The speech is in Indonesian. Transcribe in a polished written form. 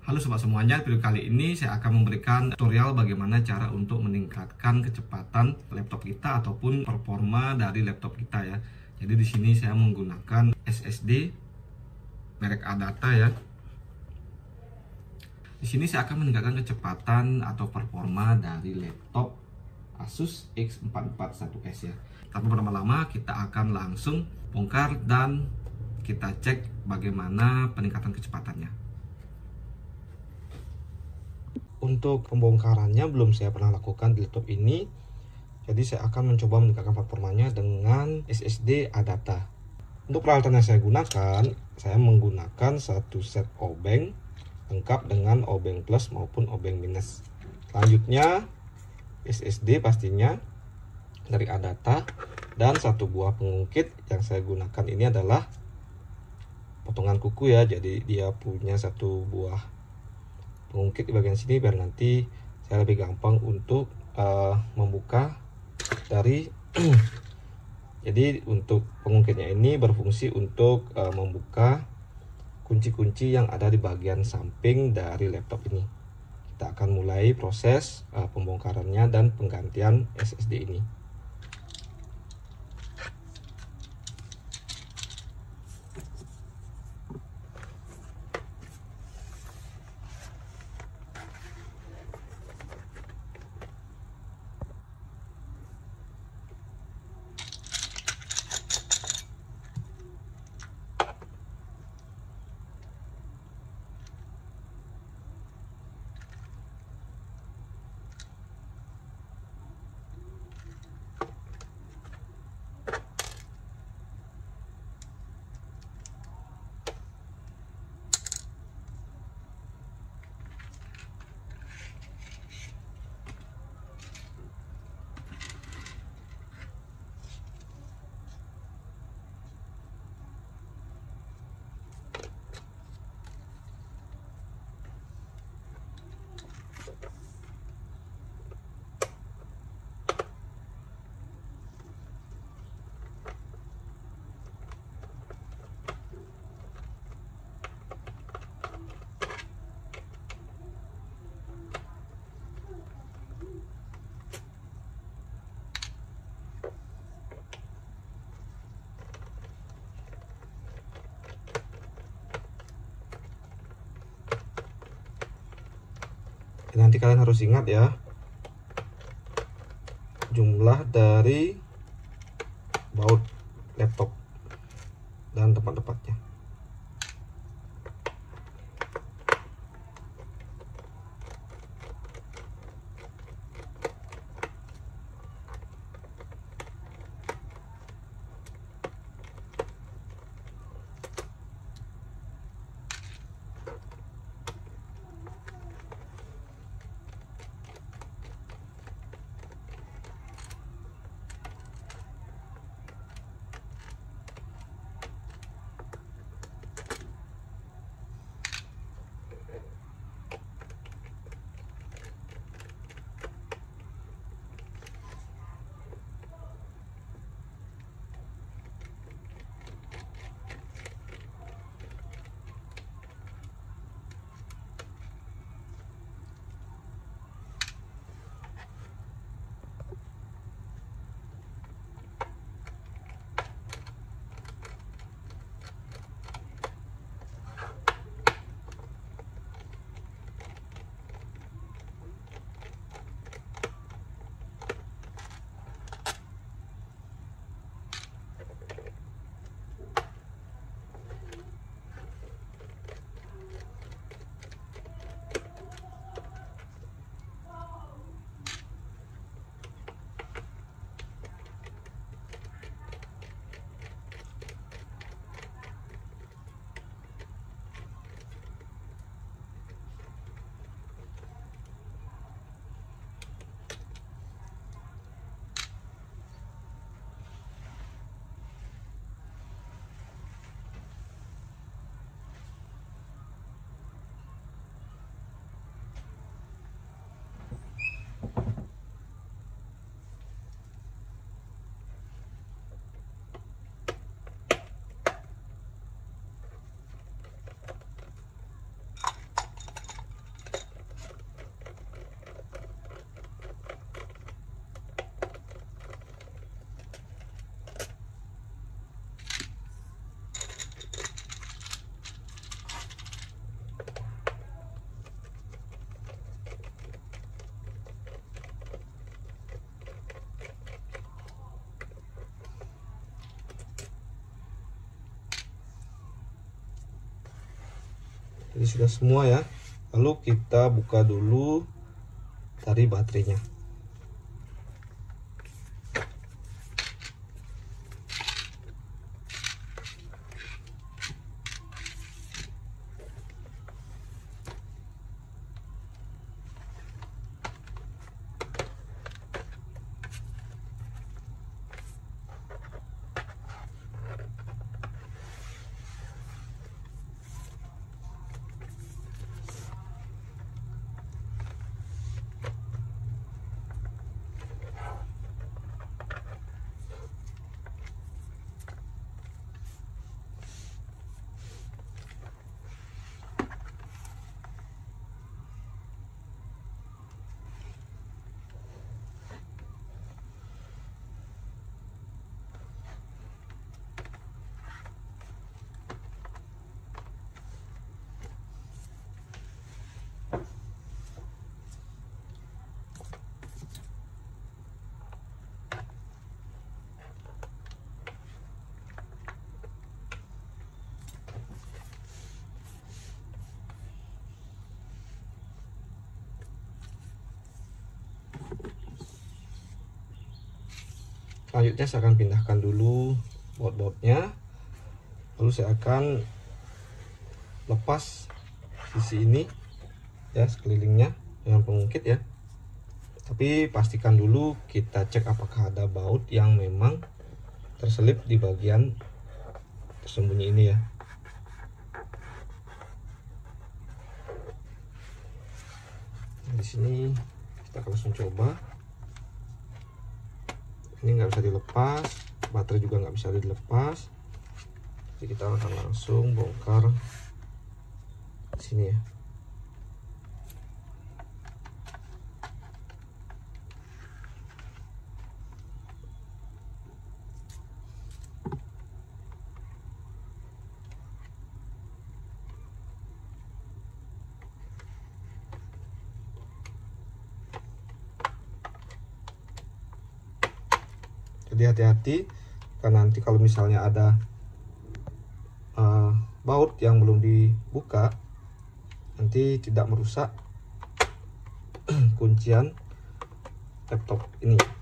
Halo sobat semuanya, video kali ini saya akan memberikan tutorial bagaimana cara untuk meningkatkan kecepatan laptop kita ataupun performa dari laptop kita ya. Jadi di sini saya menggunakan SSD merek Adata ya. Di sini saya akan meningkatkan kecepatan atau performa dari laptop Asus X441S ya. Tanpa berlama-lama kita akan langsung bongkar dan kita cek bagaimana peningkatan kecepatannya. Untuk pembongkarannya belum saya pernah lakukan di laptop ini. Jadi saya akan mencoba meningkatkan performanya dengan SSD Adata. Untuk peralatan yang saya gunakan, saya menggunakan satu set obeng lengkap dengan obeng plus maupun obeng minus. Selanjutnya SSD pastinya dari Adata dan satu buah pengungkit. Yang saya gunakan ini adalah potongan kuku ya, jadi dia punya satu buah pengungkit di bagian sini biar nanti saya lebih gampang untuk membuka dari jadi untuk pengungkitnya ini berfungsi untuk membuka kunci-kunci yang ada di bagian samping dari laptop ini. Kita akan mulai proses pembongkarannya dan penggantian SSD ini. Nanti kalian harus ingat ya, jumlah dari baut laptop dan tempat-tempatnya. Jadi sudah semua ya. Lalu kita buka dulu dari baterainya. Selanjutnya saya akan pindahkan dulu baut-bautnya, lalu saya akan lepas sisi ini ya, sekelilingnya dengan pengungkit ya. Tapi pastikan dulu kita cek apakah ada baut yang memang terselip di bagian tersembunyi ini ya. Di sini kita akan langsung coba. Ini nggak bisa dilepas, baterai juga nggak bisa dilepas. Jadi kita akan langsung bongkar sini ya. Jadi hati-hati, karena nanti kalau misalnya ada baut yang belum dibuka, nanti tidak merusak kuncian laptop ini.